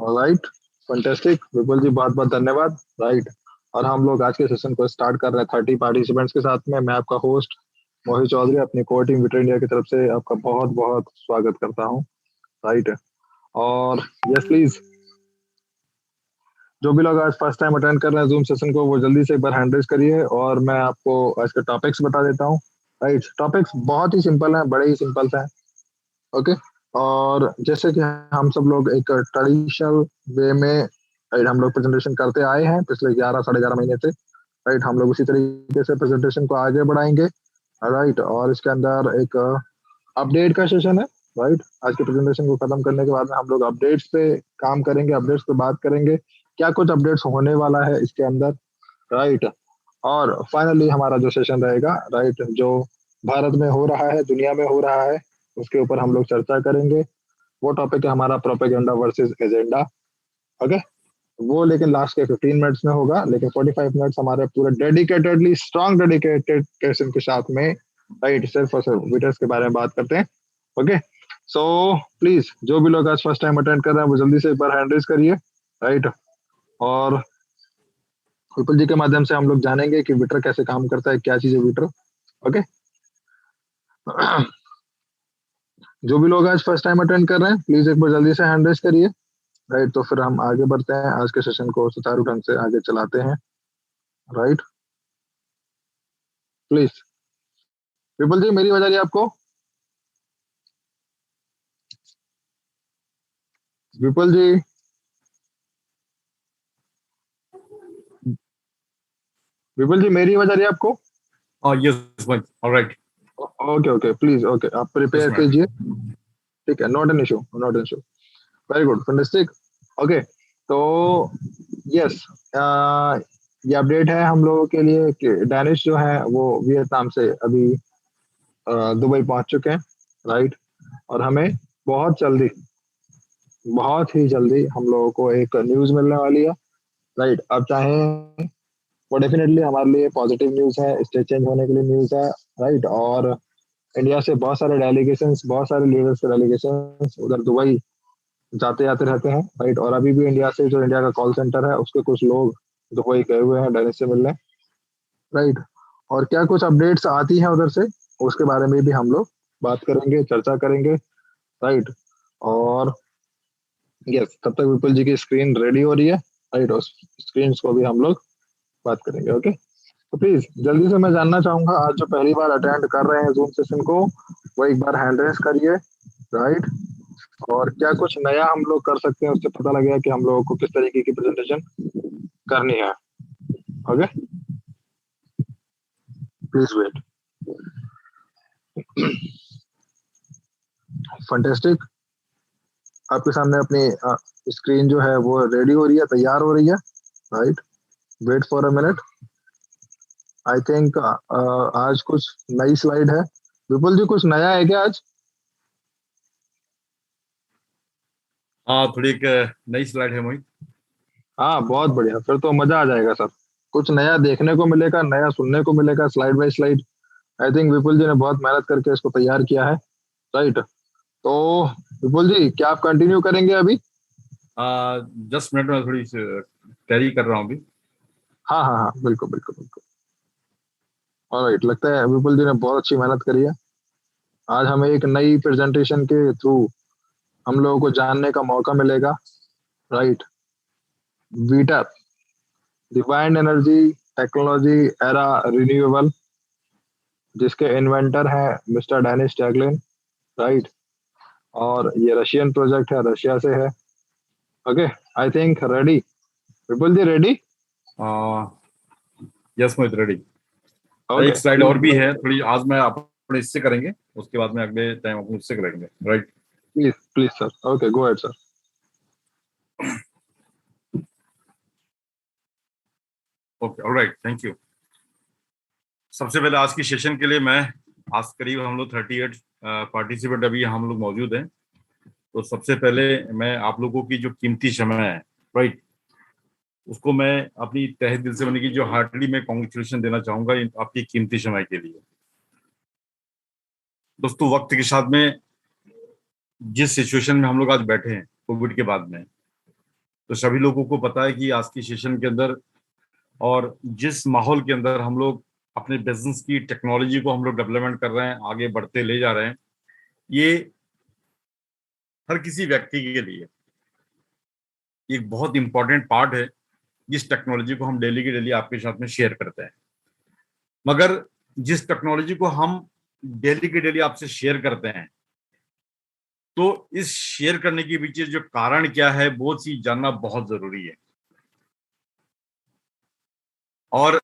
Alright, fantastic विपुल जी, बहुत बहुत धन्यवाद। राइट, और हम लोग आज के सेशन को स्टार्ट कर रहे हैं 30 पार्टिसिपेंट्स के साथ में। मैं आपका होस्ट मोहित चौधरी अपनी कोर टीम विटर इंडिया की तरफ से आपका बहुत बहुत स्वागत करता हूँ। राइट, और यस प्लीज, जो भी लोग आज फर्स्ट टाइम अटेंड कर रहे हैं जूम सेशन को, वो जल्दी से एक बार हैंड रेज करिए और मैं आपको आज के टॉपिक्स बता देता हूँ। राइट, टॉपिक्स बहुत ही सिंपल हैं, बड़े ही सिंपल हैं। ओके, और जैसे कि हम सब लोग एक ट्रेडिशनल वे में राइट हम लोग प्रेजेंटेशन करते आए हैं पिछले 11 साढ़े 11 महीने से। राइट, हम लोग उसी तरीके से प्रेजेंटेशन को आगे बढ़ाएंगे। राइट, और इसके अंदर एक अपडेट का सेशन है। राइट, आज के प्रेजेंटेशन को खत्म करने के बाद में हम लोग अपडेट्स पे काम करेंगे, अपडेट्स पे बात करेंगे, क्या कुछ अपडेट्स होने वाला है इसके अंदर। राइट, और फाइनली हमारा जो सेशन रहेगा, राइट, जो भारत में हो रहा है, दुनिया में हो रहा है, उसके ऊपर हम लोग चर्चा करेंगे। वो टॉपिक है हमारा प्रोपेगेंडा वर्सेस एजेंडा। ओके, वो लेकिन लास्ट के 15 मिनट्स में होगा, लेकिन 45 मिनट्स हमारे पूरे डेडिकेटेडली स्ट्रॉन्ग डेडिकेटेड के साथ में राइट सिर्फ और सिर्फ विटर्स के बारे में बात करते हैं। ओके, सो प्लीज जो भी लोग आज फर्स्ट टाइम अटेंड कर रहे हैं वो जल्दी से एक बार हैंड रेज करिए। राइट, और विपुल जी के माध्यम से हम लोग जानेंगे कि विटर कैसे काम करता है, क्या चीज है विटर। ओके, जो भी लोग आज फर्स्ट टाइम अटेंड कर रहे हैं प्लीज एक बार जल्दी से हैंड रेज करिए। राइट, तो फिर हम आगे बढ़ते हैं, आज के सेशन को सुचारू ढंग से आगे चलाते हैं। राइट, प्लीज विपुल जी, मेरी आवाज आ रही है आपको? विपुल जी, विपुल जी मेरी आवाज आ रही है आपको? यस भाई, alright. Okay okay, please okay, आप प्रिपेयर कीजिए। ठीक है, not an issue, not an issue. Very good, fantastic. Okay, तो यस, ये अपडेट है हम लोगों के लिए कि डैनिश जो है वो वियतनाम से अभी दुबई पहुंच चुके हैं। राइट, और हमें बहुत जल्दी, बहुत ही जल्दी हम लोगों को एक न्यूज मिलने वाली है। राइट, अब चाहे वो डेफिनेटली हमारे लिए पॉजिटिव न्यूज है, स्टेट चेंज होने के लिए न्यूज है। राइट, और इंडिया से बहुत सारे डेलीगेशंस, बहुत सारे लीडर्स के डेलीगेशंस उधर दुबई जाते जाते रहते हैं। राइट, और अभी भी इंडिया से जो इंडिया का कॉल सेंटर है उसके कुछ लोग दुबई गए हुए हैं डेनिस से मिलने। राइट, और क्या कुछ अपडेट्स आती हैं उधर से, उसके बारे में भी हम लोग बात करेंगे, चर्चा करेंगे। राइट, और यस, तब तक विपुल जी की स्क्रीन रेडी हो रही है। राइट, और स्क्रीन को भी हम लोग बात करेंगे। ओके, तो प्लीज जल्दी से मैं जानना चाहूंगा, आज जो पहली बार अटेंड कर रहे हैं जूम सेशन को, वो एक बार हैंड रेस करिए। राइट, और क्या कुछ नया हम लोग कर सकते हैं, उससे पता लगेगा कि हम लोगों को किस तरीके की प्रेजेंटेशन करनी है। Okay, please wait. फंटेस्टिक, आपके सामने अपनी स्क्रीन जो है वो रेडी हो रही है, तैयार हो रही है। Right, wait for a minute. I think आज कुछ नई स्लाइड है। विपुल जी, कुछ नया है क्या आज? हाँ, थोड़ी एक नई स्लाइड है मोहित। हाँ, बहुत बढ़िया, फिर तो मजा आ जाएगा सर। कुछ नया देखने को मिलेगा, नया सुनने को मिलेगा, slide by slide. I think Vipul ji ने बहुत मेहनत करके इसको तैयार किया है। राइट, तो विपुल जी क्या आप कंटिन्यू करेंगे अभी? जस्ट मिनट में थोड़ी तैयारी कर रहा हूँ अभी। हाँ हाँ हाँ, बिल्कुल बिल्कुल बिल्कुल। ऑलराइट, लगता है विपुल जी ने बहुत अच्छी मेहनत करी है। आज हमें एक नई प्रेजेंटेशन के थ्रू हम लोगों को जानने का मौका मिलेगा। राइट, वीटर, divine energy technology era renewable, जिसके इन्वेंटर हैं मिस्टर डेनिस टैगलिन। राइट, और ये रशियन प्रोजेक्ट है, रशिया से है। Okay, I think ready. Vipul ji ready? Yes Mohit, ready. Okay एक स्लाइड और भी प्लीज है थोड़ी, आज मैं अपने इससे करेंगे, उसके बाद में अगले टाइम अपन उससे करेंगे। Right, please please sir. Okay, go ahead sir. Okay, alright, thank you. सबसे पहले आज की सेशन के लिए मैं, आज करीब हम लोग 38 पार्टिसिपेंट अभी हम लोग मौजूद हैं। तो सबसे पहले मैं आप लोगों की जो कीमती समय है, राइट, उसको मैं अपनी तहे दिल से मैंने की जो हार्टली मैं कॉन्ग्रेचुलेशन देना चाहूंगा आपकी कीमती समय के लिए। दोस्तों, वक्त के साथ में जिस सिचुएशन में हम लोग आज बैठे हैं कोविड के बाद में, तो सभी लोगों को पता है कि आज की सेशन के अंदर और जिस माहौल के अंदर हम लोग अपने बिजनेस की टेक्नोलॉजी को हम लोग डेवलपमेंट कर रहे हैं, आगे बढ़ते ले जा रहे हैं, ये हर किसी व्यक्ति के लिए एक बहुत इंपॉर्टेंट पार्ट है जिस टेक्नोलॉजी को हम डेली के डेली आपके साथ में शेयर करते हैं। मगर जिस टेक्नोलॉजी को हम डेली के डेली आपसे शेयर करते हैं, तो इस शेयर करने के पीछे जो कारण क्या है वो चीज जानना बहुत जरूरी है। और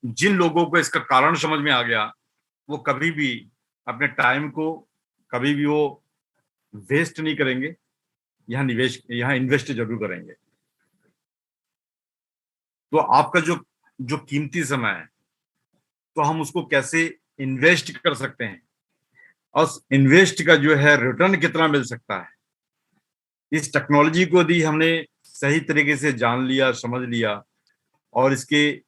जिन लोगों को इसका कारण समझ में आ गया, वो कभी भी अपने टाइम को कभी भी वो वेस्ट नहीं करेंगे, यहाँ इन्वेस्ट जरूर करेंगे। तो आपका जो जो कीमती समय है, तो हम उसको कैसे इन्वेस्ट कर सकते हैं और इन्वेस्ट का जो है रिटर्न कितना मिल सकता है, इस टेक्नोलॉजी को यदि हमने सही तरीके से जान लिया, समझ लिया, और इसके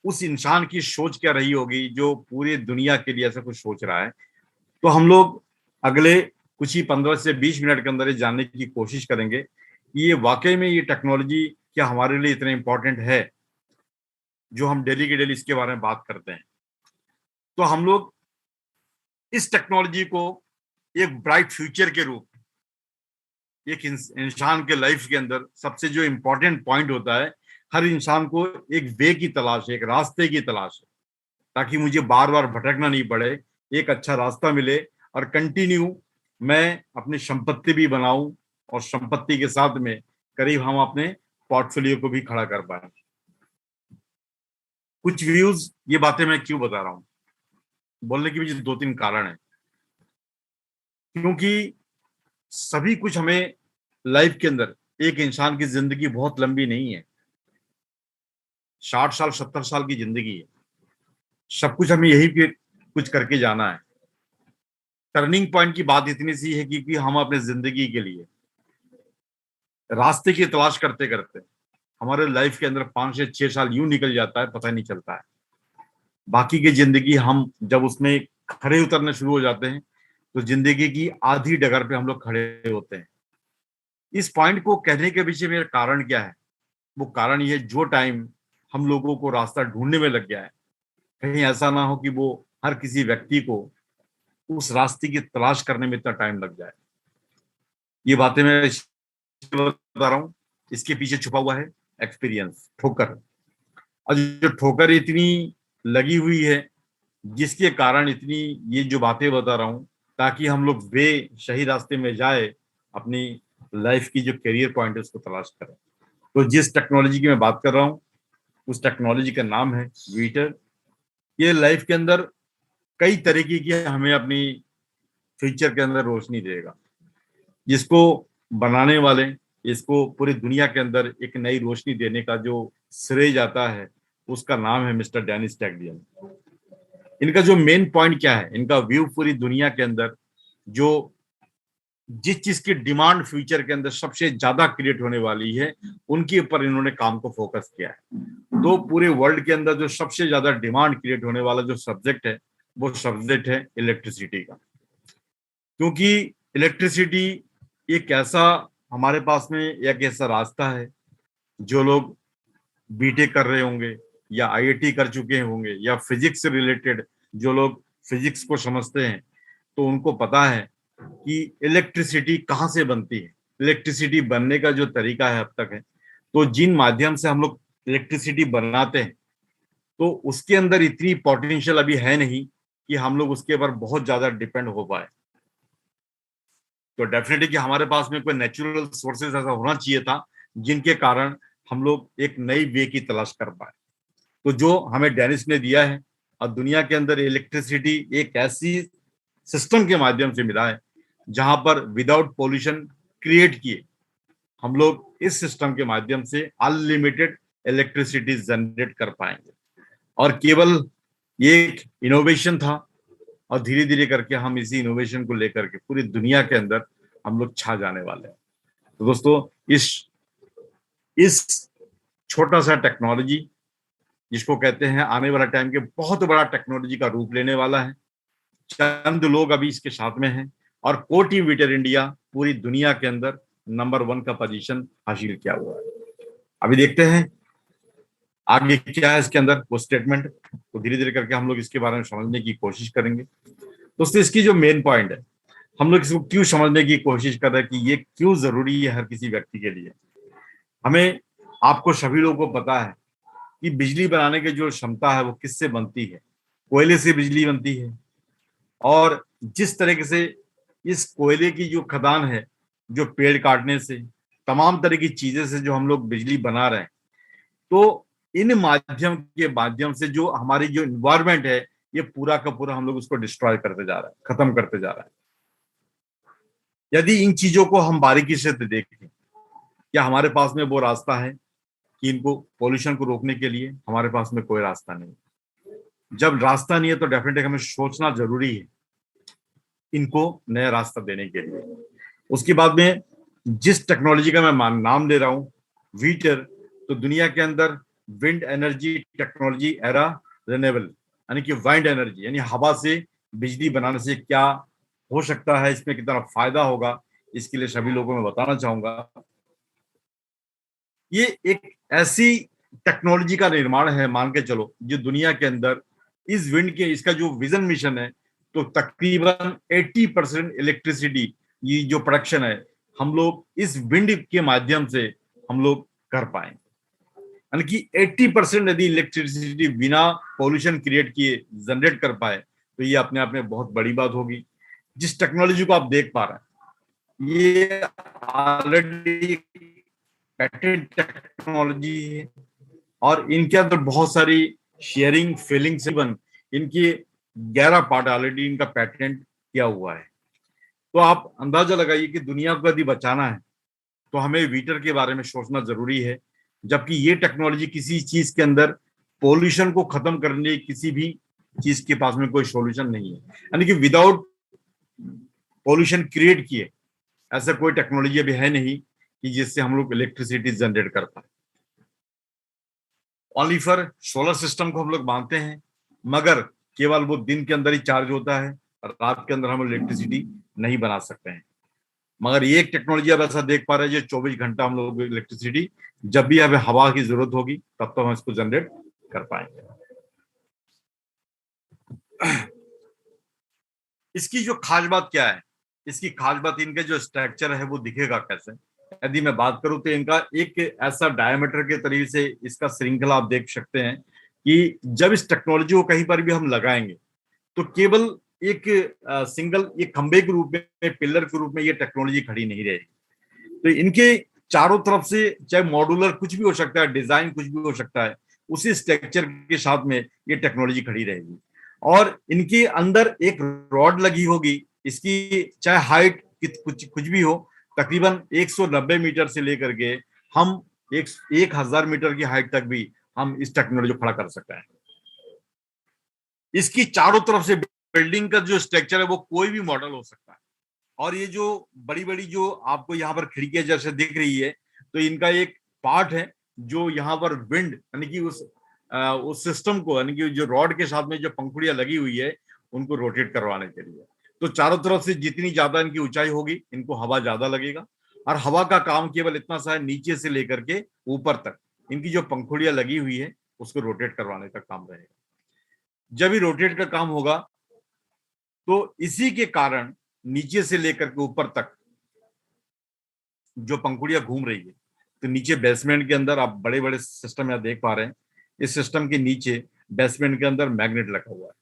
उस इंसान की सोच क्या रही होगी जो पूरी दुनिया के लिए ऐसा कुछ सोच रहा है, तो हम लोग अगले कुछ ही 15 से 20 मिनट के अंदर ये जानने की कोशिश करेंगे कि ये वाकई में ये टेक्नोलॉजी क्या हमारे लिए इतना इंपॉर्टेंट है जो हम डेली के डेली इसके बारे में बात करते हैं। तो हम लोग इस टेक्नोलॉजी को एक ब्राइट फ्यूचर के रूप, एक इंसान के लाइफ के अंदर सबसे जो इंपॉर्टेंट पॉइंट होता है, हर इंसान को एक वे की तलाश है, एक रास्ते की तलाश है, ताकि मुझे बार बार भटकना नहीं पड़े, एक अच्छा रास्ता मिले और कंटिन्यू मैं अपनी संपत्ति भी बनाऊं और संपत्ति के साथ में करीब हम अपने पोर्टफोलियो को भी खड़ा कर पाए। कुछ व्यूज, ये बातें मैं क्यों बता रहा हूं, बोलने के पीछे 2-3 कारण है। क्योंकि सभी कुछ हमें लाइफ के अंदर, एक इंसान की जिंदगी बहुत लंबी नहीं है, 60 साल 70 साल की जिंदगी है, सब कुछ हमें यही पे कुछ करके जाना है। टर्निंग पॉइंट की बात इतनी सी है कि हम अपने जिंदगी के लिए रास्ते की तलाश करते करते हमारे लाइफ के अंदर 5 से 6 साल यूं निकल जाता है, पता ही नहीं चलता है। बाकी की जिंदगी हम जब उसमें खड़े उतरने शुरू हो जाते हैं, तो जिंदगी की आधी डगर पे हम लोग खड़े होते हैं। इस पॉइंट को कहने के पीछे मेरा कारण क्या है, वो कारण ये, जो टाइम हम लोगों को रास्ता ढूंढने में लग गया है, कहीं ऐसा ना हो कि वो हर किसी व्यक्ति को उस रास्ते की तलाश करने में इतना टाइम लग जाए। ये बातें मैं बता रहा हूं, इसके पीछे छुपा हुआ है एक्सपीरियंस, ठोकर। और जो ठोकर इतनी लगी हुई है, जिसके कारण इतनी ये जो बातें बता रहा हूं, ताकि हम लोग वे सही रास्ते में जाए, अपनी लाइफ की जो करियर पॉइंट है उसको तलाश करें। तो जिस टेक्नोलॉजी की मैं बात कर रहा हूं, उस टेक्नोलॉजी का नाम है ट्विटर। ये लाइफ के अंदर कई तरीके की हमें अपनी फ्यूचर के अंदर रोशनी देगा। जिसको बनाने वाले, इसको पूरी दुनिया के अंदर एक नई रोशनी देने का जो श्रेय जाता है, उसका नाम है मिस्टर डेनिस टैगलियन। इनका जो मेन पॉइंट क्या है, इनका व्यू पूरी दुनिया के अंदर जो जिस चीज की डिमांड फ्यूचर के अंदर सबसे ज्यादा क्रिएट होने वाली है, उनके ऊपर इन्होंने काम को फोकस किया है। तो पूरे वर्ल्ड के अंदर जो सबसे ज्यादा डिमांड क्रिएट होने वाला जो सब्जेक्ट है, वो सब्जेक्ट है इलेक्ट्रिसिटी का। क्योंकि इलेक्ट्रिसिटी एक ऐसा हमारे पास में एक ऐसा रास्ता है, जो लोग बीटेक कर रहे होंगे या आईआईटी कर चुके होंगे या फिजिक्स से रिलेटेड जो लोग फिजिक्स को समझते हैं, तो उनको पता है कि इलेक्ट्रिसिटी कहाँ से बनती है, इलेक्ट्रिसिटी बनने का जो तरीका है अब तक है। तो जिन माध्यम से हम लोग इलेक्ट्रिसिटी बनाते हैं, तो उसके अंदर इतनी पोटेंशियल अभी है नहीं कि हम लोग उसके ऊपर बहुत ज्यादा डिपेंड हो पाए। तो डेफिनेटली कि हमारे पास में कोई नेचुरल सोर्सेज ऐसा होना चाहिए था जिनके कारण हम लोग एक नई वे की तलाश कर पाए। तो जो हमें डेनिस ने दिया है, और दुनिया के अंदर इलेक्ट्रिसिटी एक ऐसी सिस्टम के माध्यम से मिला है जहां पर विदाउट पोल्यूशन क्रिएट किए हम लोग इस सिस्टम के माध्यम से अनलिमिटेड इलेक्ट्रिसिटी जनरेट कर पाएंगे। और केवल ये एक इनोवेशन था, और धीरे धीरे करके हम इसी इनोवेशन को लेकर के पूरी दुनिया के अंदर हम लोग छा जाने वाले हैं। तो दोस्तों, इस छोटा सा टेक्नोलॉजी जिसको कहते हैं आने वाला टाइम के बहुत बड़ा टेक्नोलॉजी का रूप लेने वाला है। चंद लोग अभी इसके साथ में हैं और कोटिवेटर इंडिया पूरी दुनिया के अंदर नंबर 1 का पोजीशन हासिल किया हुआ है। अभी देखते हैं आगे क्या है इसके अंदर वो स्टेटमेंट, तो धीरे धीरे करके हम लोग इसके बारे में समझने की कोशिश करेंगे। दोस्तों इसकी जो मेन पॉइंट है, हम लोग इसको क्यों समझने की कोशिश कर रहे हैं कि ये क्यों जरूरी है हर किसी व्यक्ति के लिए। हमें, आपको सभी लोगों को पता है कि बिजली बनाने की जो क्षमता है वो किससे बनती है, कोयले से बिजली बनती है। और जिस तरीके से इस कोयले की जो खदान है, जो पेड़ काटने से, तमाम तरह की चीजें से जो हम लोग बिजली बना रहे हैं, तो इन माध्यम से जो हमारी जो इन्वायरमेंट है, ये पूरा का पूरा हम लोग उसको डिस्ट्रॉय करते जा रहा है, खत्म करते जा रहा है। यदि इन चीजों को हम बारीकी से देखें, क्या हमारे पास में वो रास्ता है कि इनको पॉल्यूशन को रोकने के लिए? हमारे पास में कोई रास्ता नहीं। जब रास्ता नहीं है तो डेफिनेटली हमें सोचना जरूरी है इनको नया रास्ता देने के लिए। उसके बाद में जिस टेक्नोलॉजी का मैं नाम ले रहा हूं, वीटर, तो दुनिया के अंदर wind energy technology era renewable, यानी कि वाइंड एनर्जी, यानी हवा से बिजली बनाने से क्या हो सकता है, इसमें कितना फायदा होगा, इसके लिए सभी लोगों को मैं बताना चाहूंगा। ये एक ऐसी टेक्नोलॉजी का निर्माण है, मान के चलो, जो दुनिया के अंदर इस विंड के, इसका जो विजन मिशन है, तो तकरीबन 80% इलेक्ट्रिसिटी, ये जो प्रोडक्शन है, हम लोग इस विंड के माध्यम से हम लोग कर पाए। यानी कि 80% यदि इलेक्ट्रिसिटी बिना पॉल्यूशन क्रिएट किए जनरेट कर पाए, तो ये अपने आप में बहुत बड़ी बात होगी। जिस टेक्नोलॉजी को आप देख पा रहे हैं, ये ऑलरेडी पैटेंट टेक्नोलॉजी है और इनके अंदर बहुत सारी शेयरिंग फीलिंग से बन, इनकी 11 पार्ट ऑलरेडी इनका पैटेंट किया हुआ है। तो आप अंदाजा लगाइए कि दुनिया को यदि बचाना है तो हमें वीटर के बारे में सोचना जरूरी है, जबकि ये टेक्नोलॉजी किसी चीज के अंदर पोल्यूशन को खत्म करने किसी भी चीज के पास में कोई सॉल्यूशन नहीं है। यानी कि विदाउट पोल्यूशन क्रिएट किए ऐसा कोई टेक्नोलॉजी अभी है नहीं कि जिससे हम लोग इलेक्ट्रिसिटी जनरेट कर पाए। ओनली फॉर सोलर सिस्टम को हम लोग मानते हैं, मगर केवल वो दिन के अंदर ही चार्ज होता है और रात के अंदर हम इलेक्ट्रिसिटी नहीं बना सकते हैं। मगर ये एक टेक्नोलॉजी अब ऐसा देख पा रहे हैं जो 24 घंटा हम लोग इलेक्ट्रिसिटी, जब भी हमें हवा की जरूरत होगी तब तो हम इसको जनरेट कर पाएंगे। इसकी जो खास बात क्या है, इसकी खास बात, इनका जो स्ट्रक्चर है वो दिखेगा कैसे। यदि मैं बात करूं तो इनका एक ऐसा डायमीटर के तरीके से इसका श्रृंखला आप देख सकते हैं कि जब इस टेक्नोलॉजी को कहीं पर भी हम लगाएंगे तो केवल एक सिंगल एक खंबे के रूप में, पिलर के रूप में ये टेक्नोलॉजी खड़ी नहीं रहेगी। तो इनके चारों तरफ से चाहे मॉड्यूलर कुछ भी हो सकता है, डिजाइन कुछ भी हो सकता है, उसी स्ट्रक्चर के साथ में ये टेक्नोलॉजी खड़ी रहेगी। और इनके अंदर एक रॉड लगी होगी, इसकी चाहे हाइट कुछ भी हो, तकरीबन 190 मीटर से लेकर के हम 1000 मीटर की हाइट तक भी हम इस टेक्नोलॉजी को खड़ा कर सकते हैं। इसकी चारों तरफ से बिल्डिंग का जो स्ट्रक्चर है वो कोई भी मॉडल हो सकता है। और ये जो बड़ी बड़ी जो आपको यहाँ पर खिड़कियां जैसे दिख रही है, तो इनका एक पार्ट है जो यहाँ पर विंड, यानी कि उस सिस्टम को, यानी कि जो रॉड के साथ में जो पंखुड़ियां लगी हुई है उनको रोटेट करवाने के लिए। तो चारों तरफ से जितनी ज्यादा इनकी ऊंचाई होगी, इनको हवा ज्यादा लगेगा। और हवा का काम केवल इतना सा है, नीचे से लेकर के ऊपर तक इनकी जो पंखुड़ियां लगी हुई है उसको रोटेट करवाने का काम रहेगा। जब ही रोटेट का काम होगा तो इसी के कारण नीचे से लेकर के ऊपर तक जो पंखुड़ियां घूम रही है, तो नीचे बेसमेंट के अंदर आप बड़े बड़े सिस्टम यहाँ देख पा रहे हैं। इस सिस्टम के नीचे बेसमेंट के अंदर मैग्नेट लगा हुआ है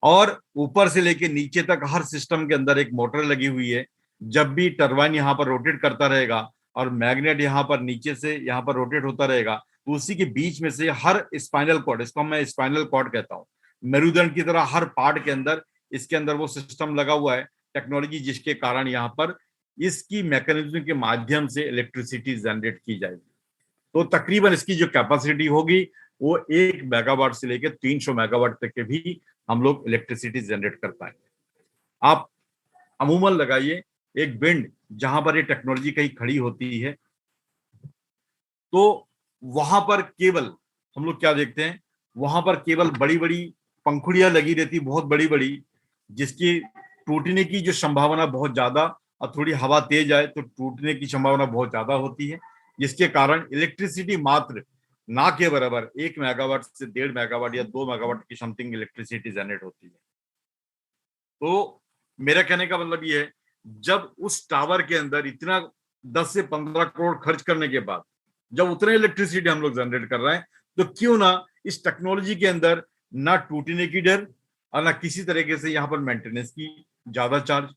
और ऊपर से लेके नीचे तक हर सिस्टम के अंदर एक मोटर लगी हुई है। जब भी टरबाइन यहाँ पर रोटेट करता रहेगा और मैग्नेट यहाँ पर नीचे से यहाँ पर रोटेट होता रहेगा, तो उसी के बीच में से हर स्पाइनल कॉर्ड, इसको मैं स्पाइनल कॉर्ड कहता हूँ, मेरुदंड की तरह हर पार्ट के अंदर इसके अंदर वो सिस्टम लगा हुआ है टेक्नोलॉजी, जिसके कारण यहाँ पर इसकी मैकेनिज्म के माध्यम से इलेक्ट्रिसिटी जनरेट की जाएगी। तो तकरीबन इसकी जो कैपेसिटी होगी वो 1 मेगावाट से लेकर 300 मेगावाट तक के भी हम लोग इलेक्ट्रिसिटी जनरेट कर पाएंगे। आप अमूमन लगाइए एक विंड जहां पर ये टेक्नोलॉजी कहीं खड़ी होती है, तो वहां पर केवल हम लोग क्या देखते हैं, वहां पर केवल बड़ी बड़ी पंखुड़ियां लगी रहती, बहुत बड़ी बड़ी, जिसकी टूटने की जो संभावना बहुत ज्यादा, और थोड़ी हवा तेज आए तो टूटने की संभावना बहुत ज्यादा होती है, जिसके कारण इलेक्ट्रिसिटी मात्र ना के बराबर 1 मेगावाट से 1.5 मेगावाट या 2 मेगावाट की समथिंग इलेक्ट्रिसिटी जनरेट होती है। तो मेरा कहने का मतलब ये है, जब उस टावर के अंदर इतना 10 से 15 करोड़ खर्च करने के बाद जब उतने इलेक्ट्रिसिटी हम लोग जनरेट कर रहे हैं, तो क्यों ना इस टेक्नोलॉजी के अंदर ना टूटने की डर और ना किसी तरीके से यहाँ पर मेंटेनेंस की ज्यादा चार्ज।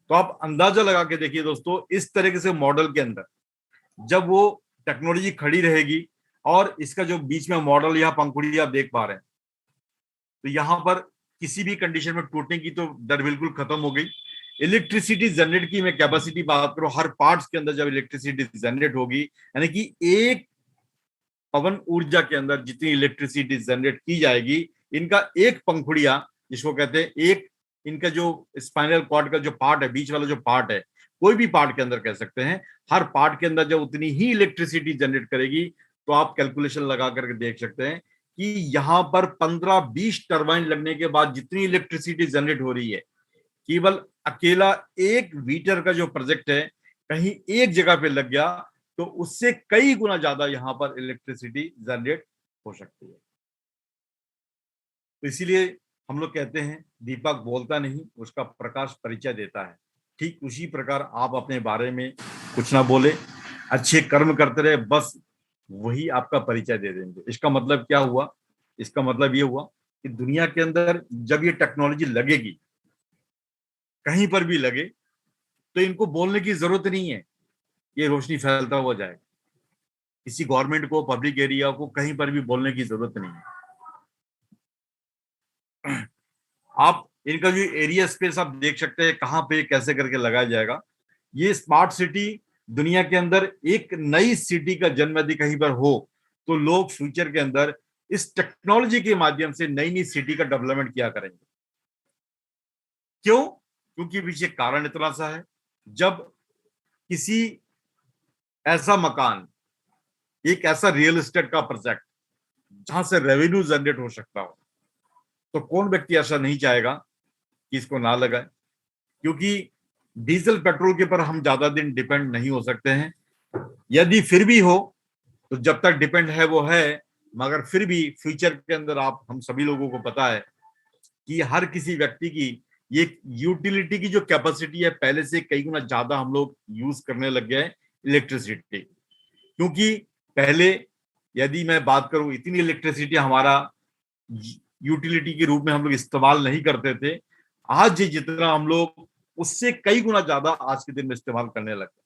तो आप अंदाजा लगा के देखिए दोस्तों, इस तरीके से मॉडल के अंदर जब वो टेक्नोलॉजी खड़ी रहेगी और इसका जो बीच में मॉडल या पंखुड़ी आप देख पा रहे हैं, तो यहां पर किसी भी कंडीशन में टूटने की तो डर बिल्कुल खत्म हो गई। इलेक्ट्रिसिटी जनरेट की मैं कैपेसिटी बात करूं, हर पार्ट्स के अंदर जब इलेक्ट्रिसिटी जनरेट होगी, यानी कि एक पवन ऊर्जा के अंदर जितनी इलेक्ट्रिसिटी जनरेट की जाएगी, इनका एक पंखुड़िया जिसको कहते हैं, एक इनका जो स्पाइनल कॉर्ड का जो पार्ट है, बीच वाला जो पार्ट है, कोई भी पार्ट के अंदर कह सकते हैं, हर पार्ट के अंदर जब उतनी ही इलेक्ट्रिसिटी जनरेट करेगी, तो आप कैलकुलेशन लगा करके देख सकते हैं कि यहां पर 15-20 टरबाइन लगने के बाद जितनी इलेक्ट्रिसिटी जनरेट हो रही है, केवल अकेला 1 मीटर का जो प्रोजेक्ट है कहीं एक जगह पे लग गया तो उससे कई गुना ज्यादा यहां पर इलेक्ट्रिसिटी जनरेट हो सकती है। तो इसीलिए हम लोग कहते हैं, दीपक बोलता नहीं, उसका प्रकाश परिचय देता है। ठीक उसी प्रकार आप अपने बारे में कुछ ना बोले, अच्छे कर्म करते रहे, बस वही आपका परिचय दे देंगे। इसका मतलब क्या हुआ? इसका मतलब ये हुआ कि दुनिया के अंदर जब ये टेक्नोलॉजी लगेगी, कहीं पर भी लगे, तो इनको बोलने की जरूरत नहीं है, ये रोशनी फैलता हुआ जाए। किसी गवर्नमेंट को, पब्लिक एरिया को कहीं पर भी बोलने की जरूरत नहीं है। आप इनका जो एरिया स्पेस आप देख सकते हैं, कहां पे कैसे करके लगाया जाएगा। ये स्मार्ट सिटी दुनिया के अंदर एक नई सिटी का जन्म यदि कहीं पर हो, तो लोग फ्यूचर के अंदर इस टेक्नोलॉजी के माध्यम से नई नई सिटी का डेवलपमेंट किया करेंगे। क्यों? क्योंकि पीछे कारण इतना सा है, जब किसी ऐसा मकान, एक ऐसा रियल एस्टेट का प्रोजेक्ट जहां से रेवेन्यू जनरेट हो सकता हो, तो कौन व्यक्ति ऐसा नहीं चाहेगा कि इसको ना लगाए? क्योंकि डीजल पेट्रोल के ऊपर हम ज्यादा दिन डिपेंड नहीं हो सकते हैं। यदि फिर भी हो तो जब तक डिपेंड है वो है, मगर फिर भी फ्यूचर के अंदर आप हम सभी लोगों को पता है कि हर किसी व्यक्ति की ये यूटिलिटी की जो कैपेसिटी है, पहले से कई गुना ज्यादा हम लोग यूज करने लग गए हैं इलेक्ट्रिसिटी। क्योंकि पहले यदि मैं बात करूं, इतनी इलेक्ट्रिसिटी हमारा यूटिलिटी के रूप में हम लोग इस्तेमाल नहीं करते थे। आज जितना हम लोग उससे कई गुना ज्यादा आज के दिन में इस्तेमाल करने लगे।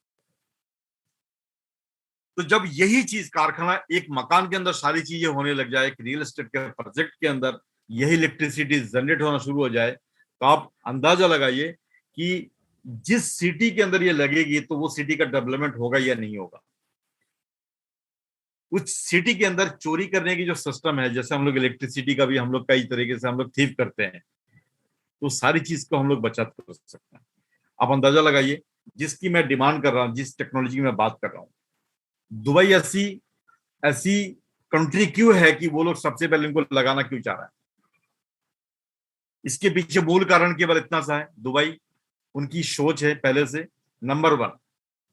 तो जब यही चीज कारखाना, एक मकान के अंदर सारी चीजें होने लग जाए, एक रियल एस्टेट के प्रोजेक्ट के अंदर यही इलेक्ट्रिसिटी जनरेट होना शुरू हो जाए, तो आप अंदाजा लगाइए कि जिस सिटी के अंदर ये लगेगी, तो वो सिटी का डेवलपमेंट होगा या नहीं होगा। उस सिटी के अंदर चोरी करने की जो सिस्टम है, जैसे हम लोग इलेक्ट्रिसिटी का भी हम लोग कई तरीके से हम लोग थीफ करते हैं, तो सारी चीज को हम लोग बचत कर सकते हैं। आप अंदाजा लगाइए, जिसकी मैं डिमांड कर रहा हूं, जिस टेक्नोलॉजी की मैं बात कर रहा हूं, दुबई ऐसी ऐसी कंट्री क्यों है कि वो लोग सबसे पहले इनको लगाना क्यों चाह रहा है? इसके पीछे मूल कारण केवल इतना सा है, दुबई, उनकी सोच है पहले से नंबर 1,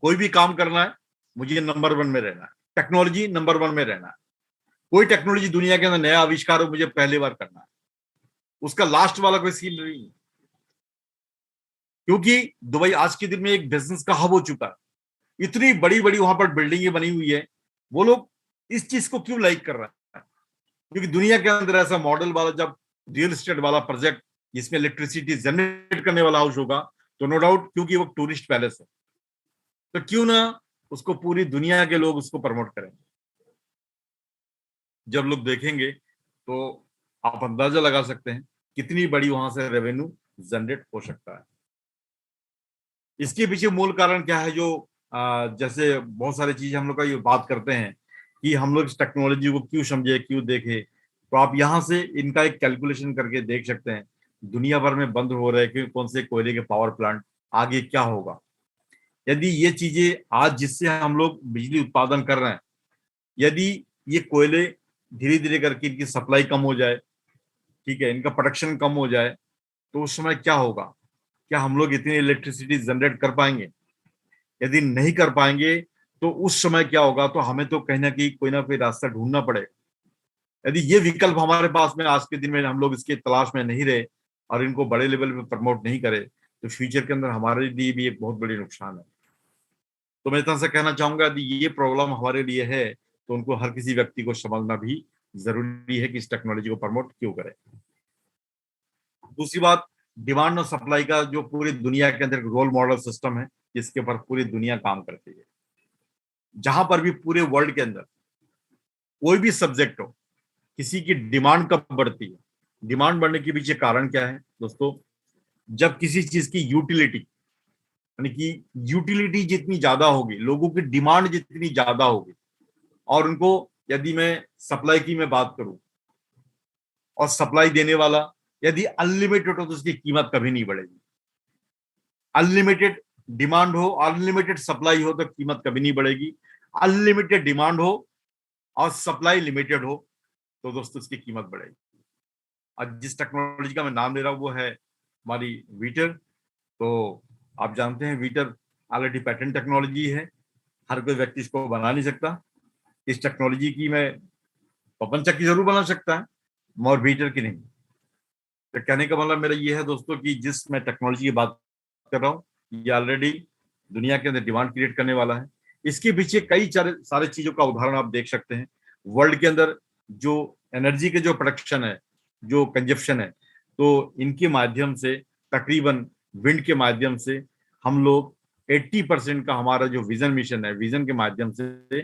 कोई भी काम करना है मुझे नंबर 1 में रहना है, टेक्नोलॉजी नंबर 1 में रहना है। कोई टेक्नोलॉजी दुनिया के अंदर नया आविष्कार हो, मुझे पहली बार करना है, उसका लास्ट वाला कोई स्किल नहीं है। क्योंकि दुबई आज के दिन में एक बिजनेस का हब हो चुका है, इतनी बड़ी बड़ी वहां पर बिल्डिंगें बनी हुई है। वो लोग इस चीज को क्यों लाइक कर रहे हैं? क्योंकि दुनिया के अंदर ऐसा मॉडल वाला जब रियल एस्टेट वाला प्रोजेक्ट जिसमें इलेक्ट्रिसिटी जनरेट करने वाला हाउस होगा, तो नो डाउट, क्योंकि वो टूरिस्ट पैलेस है, तो क्यों ना उसको पूरी दुनिया के लोग उसको प्रमोट करें। जब लोग देखेंगे तो आप अंदाजा लगा सकते हैं कितनी बड़ी वहां से रेवेन्यू जनरेट हो सकता है। इसके पीछे मूल कारण क्या है? जो जैसे बहुत सारी चीजें हम लोग का ये बात करते हैं कि हम लोग इस टेक्नोलॉजी को क्यों समझे, क्यों देखे, तो आप यहाँ से इनका एक कैलकुलेशन करके देख सकते हैं। दुनिया भर में बंद हो रहे हैं कौन से कोयले के पावर प्लांट, आगे क्या होगा यदि ये चीजें आज जिससे हम लोग बिजली उत्पादन कर रहे हैं, यदि ये कोयले धीरे धीरे करके इनकी सप्लाई कम हो जाए, ठीक है, इनका प्रोडक्शन कम हो जाए, तो उस समय क्या होगा? क्या हम लोग इतनी इलेक्ट्रिसिटी जनरेट कर पाएंगे? यदि नहीं कर पाएंगे तो उस समय क्या होगा? तो हमें तो कहीं ना कोई रास्ता ढूंढना पड़ेगा। यदि ये विकल्प हमारे पास में आज के दिन में हम लोग इसके तलाश में नहीं रहे और इनको बड़े लेवल पे प्रमोट नहीं करे, तो फ्यूचर के अंदर हमारे लिए भी एक बहुत बड़ी नुकसान है। तो मैं इतना सा कहना चाहूंगा, यदि ये प्रॉब्लम हमारे लिए है तो उनको हर किसी व्यक्ति को समझना भी जरूरी है कि इस टेक्नोलॉजी को प्रमोट क्यों करें। दूसरी बात, डिमांड और सप्लाई का जो पूरी दुनिया के अंदर रोल मॉडल सिस्टम है, जिसके ऊपर पूरी दुनिया काम करती है। जहां पर भी पूरे वर्ल्ड के अंदर कोई भी सब्जेक्ट हो, किसी की डिमांड कब बढ़ती है? डिमांड बढ़ने के पीछे कारण क्या है दोस्तों? जब किसी चीज की यूटिलिटी, यानी कि यूटिलिटी जितनी ज्यादा होगी, लोगों की डिमांड जितनी ज्यादा होगी, और उनको, यदि मैं सप्लाई की मैं बात करूं, और सप्लाई देने वाला यदि अनलिमिटेड हो, तो उसकी कीमत कभी नहीं बढ़ेगी। अनलिमिटेड डिमांड हो, अनलिमिटेड सप्लाई हो, तो कीमत कभी नहीं बढ़ेगी। अनलिमिटेड डिमांड हो और सप्लाई लिमिटेड हो, तो दोस्तों उसकी कीमत बढ़ेगी। आज जिस टेक्नोलॉजी का मैं नाम ले रहा हूं वो है हमारी वीटर। तो आप जानते हैं वीटर ऑलरेडी पैटेंट टेक्नोलॉजी है, हर कोई व्यक्ति इसको बना नहीं सकता। इस टेक्नोलॉजी की मैं पवन चक्की जरूर बना सकता है, मगर वीटर की नहीं। तो कहने का मतलब मेरा ये है दोस्तों कि जिस मैं टेक्नोलॉजी की बात कर रहा हूँ, ये ऑलरेडी दुनिया के अंदर डिमांड क्रिएट करने वाला है। इसके पीछे कई सारे चीजों का उदाहरण आप देख सकते हैं। वर्ल्ड के अंदर जो एनर्जी के जो प्रोडक्शन है, जो कंजप्शन है, तो इनके माध्यम से तकरीबन विंड के माध्यम से हम लोग 80% का हमारा जो विजन मिशन है, विजन के माध्यम से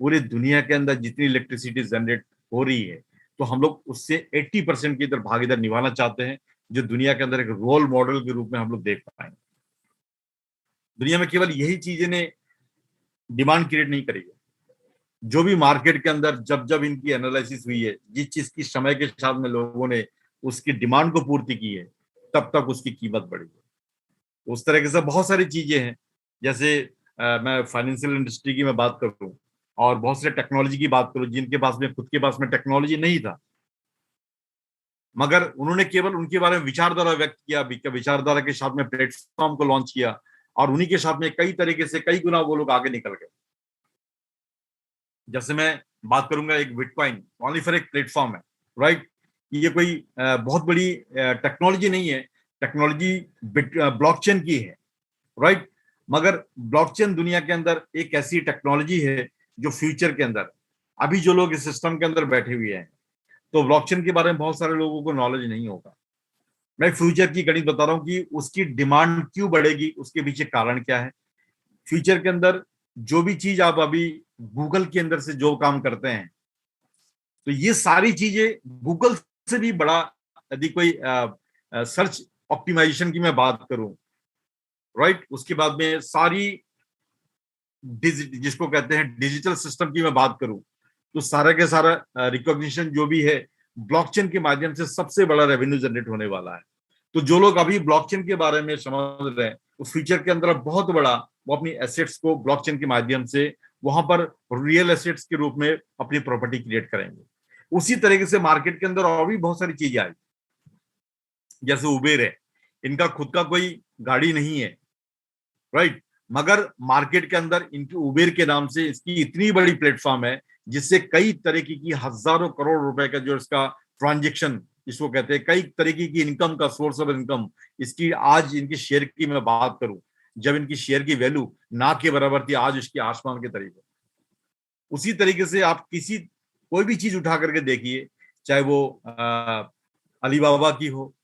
पूरे दुनिया के अंदर जितनी इलेक्ट्रिसिटी जनरेट हो रही है, तो हम लोग उससे 80% की इधर भागीदार निभाना चाहते हैं, जो दुनिया के अंदर एक रोल मॉडल के रूप में हम लोग देख पाएंगे। दुनिया में केवल यही चीजें ने डिमांड क्रिएट नहीं करी है। जो भी मार्केट के अंदर जब जब इनकी एनालिसिस हुई है, जिस चीज की समय के साथ में लोगों ने उसकी डिमांड को पूर्ति की है, तब तक उसकी कीमत बढ़ी है। उस तरह से बहुत सारी चीजें हैं। जैसे मैं फाइनेंशियल इंडस्ट्री की मैं बात करूं और बहुत सारे टेक्नोलॉजी की बात करूं, जिनके पास में खुद के पास में टेक्नोलॉजी नहीं था, मगर उन्होंने केवल उनके बारे में विचारधारा व्यक्त किया, विचारधारा के साथ में प्लेटफॉर्म को लॉन्च किया, और उन्हीं के साथ में कई तरीके से कई गुना वो लोग आगे निकल गए। जैसे मैं बात करूंगा, एक बिटकॉइन ओनली फॉर एक प्लेटफॉर्म है, राइट। ये कोई बहुत बड़ी टेक्नोलॉजी नहीं है। टेक्नोलॉजी ब्लॉकचेन की है, राइट। मगर ब्लॉकचेन दुनिया के अंदर एक ऐसी टेक्नोलॉजी है जो फ्यूचर के अंदर, अभी जो लोग इस सिस्टम के अंदर बैठे हुए हैं, तो ब्लॉकचेन के बारे में बहुत सारे लोगों को नॉलेज नहीं होगा। मैं फ्यूचर की गणित बता रहा हूं कि उसकी डिमांड क्यों बढ़ेगी, उसके पीछे कारण क्या है। फ्यूचर के अंदर जो भी चीज आप अभी गूगल के अंदर से जो काम करते हैं, तो ये सारी चीजें गूगल से भी बड़ा, यदि कोई सर्च ऑप्टिमाइजेशन की मैं बात करूं, राइट, उसके बाद में सारी जिसको कहते हैं डिजिटल सिस्टम की मैं बात करूं, तो सारा के सारा रिकॉग्निशन जो भी है ब्लॉकचेन के माध्यम से सबसे बड़ा रेवेन्यू जनरेट होने वाला है। तो जो लोग अभी ब्लॉकचेन के बारे में समझ रहे हैं, वो फ्यूचर के अंदर बहुत बड़ा वो अपनी एसेट्स को ब्लॉकचेन के माध्यम से वहां पर रियल एसेट्स के रूप में अपनी प्रॉपर्टी क्रिएट करेंगे। उसी तरीके से मार्केट के अंदर और भी बहुत सारी चीजें आई, जैसे उबेर है, इनका खुद का कोई गाड़ी नहीं है, राइट, मगर मार्केट के अंदर इनकी उबेर के नाम से इसकी इतनी बड़ी प्लेटफॉर्म है, जिससे कई तरीके की हजारों करोड़ रुपए का जो इसका ट्रांजेक्शन इसको कहते हैं, कई तरीके की इनकम का सोर्स ऑफ इनकम इसकी, आज इनकी शेयर की मैं बात करूं, जब इनकी शेयर की वैल्यू ना के बराबर थी, आज इसकी आसमान के तरीके। उसी तरीके से आप किसी कोई भी चीज उठा करके देखिए, चाहे वो अलीबाबा की हो,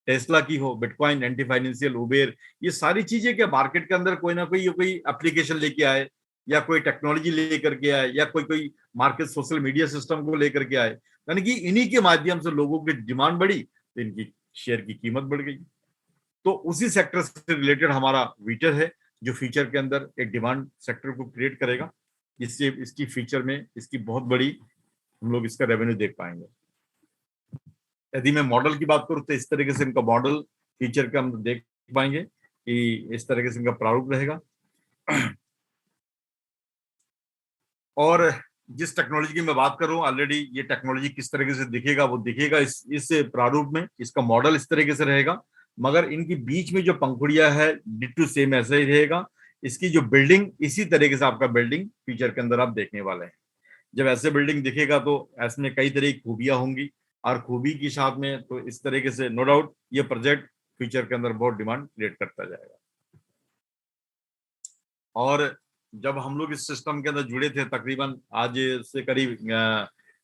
टेस्ला की हो, बिटकॉइन, एंटी फाइनेंशियल, उबेर, ये सारी चीजें क्या मार्केट के अंदर कोई ना कोई एप्लीकेशन लेके आए, या कोई टेक्नोलॉजी लेकर के आए, या कोई कोई मार्केट सोशल मीडिया सिस्टम को लेकर के आए, यानी कि इन्हीं के माध्यम से लोगों की डिमांड बढ़ी, तो इनकी शेयर की कीमत बढ़ गई। तो उसी सेक्टर से रिलेटेड हमारा वीटर है, जो फ्यूचर के अंदर एक डिमांड सेक्टर को क्रिएट करेगा, जिससे इसकी फ्यूचर में इसकी बहुत बड़ी हम लोग इसका रेवेन्यू देख पाएंगे। यदि मैं मॉडल की बात करूं, तो इस तरीके से इनका मॉडल फीचर का हम देख पाएंगे कि इस तरीके से इनका प्रारूप रहेगा। और जिस टेक्नोलॉजी की मैं बात कर रहा हूँ ऑलरेडी, ये टेक्नोलॉजी किस तरीके से दिखेगा वो दिखेगा इस प्रारूप में, इसका मॉडल इस तरीके से रहेगा, मगर इनके बीच में जो पंखुड़िया है डिट्टू सेम ऐसा ही रहेगा। इसकी जो बिल्डिंग इसी तरीके से आपका बिल्डिंग फ्यूचर के अंदर आप देखने वाले हैं। जब ऐसे बिल्डिंग दिखेगा तो ऐसे कई तरह की खूबियां होंगी, और खूबी के साथ में तो इस तरीके से नो डाउट ये प्रोजेक्ट फ्यूचर के अंदर बहुत डिमांड क्रिएट करता जाएगा। और जब हम लोग इस सिस्टम के अंदर जुड़े थे, तकरीबन आज से करीब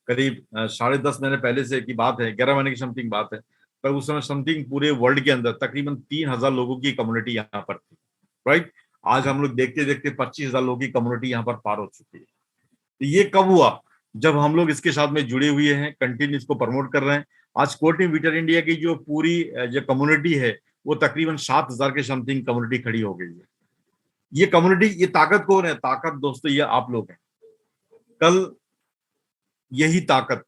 10.5 महीने पहले से की बात है, 11 महीने की समथिंग बात है, पर उस समय समथिंग पूरे वर्ल्ड के अंदर तकरीबन 3,000 लोगों की कम्युनिटी यहाँ पर थी, राइट। आज हम लोग देखते देखते 25,000 लोगों की कम्युनिटी यहाँ पर पार हो चुकी है। तो ये कब हुआ? जब हम लोग इसके साथ में जुड़े हुए हैं, कंटिन्यू इसको प्रमोट कर रहे हैं। आज कोटिंग विटर इंडिया की जो पूरी जो कम्युनिटी है वो तकरीबन 7,000 के समथिंग कम्युनिटी खड़ी हो गई है। ये कम्युनिटी, ये ताकत कौन है? ताकत दोस्तों ये आप लोग हैं। कल यही ताकत,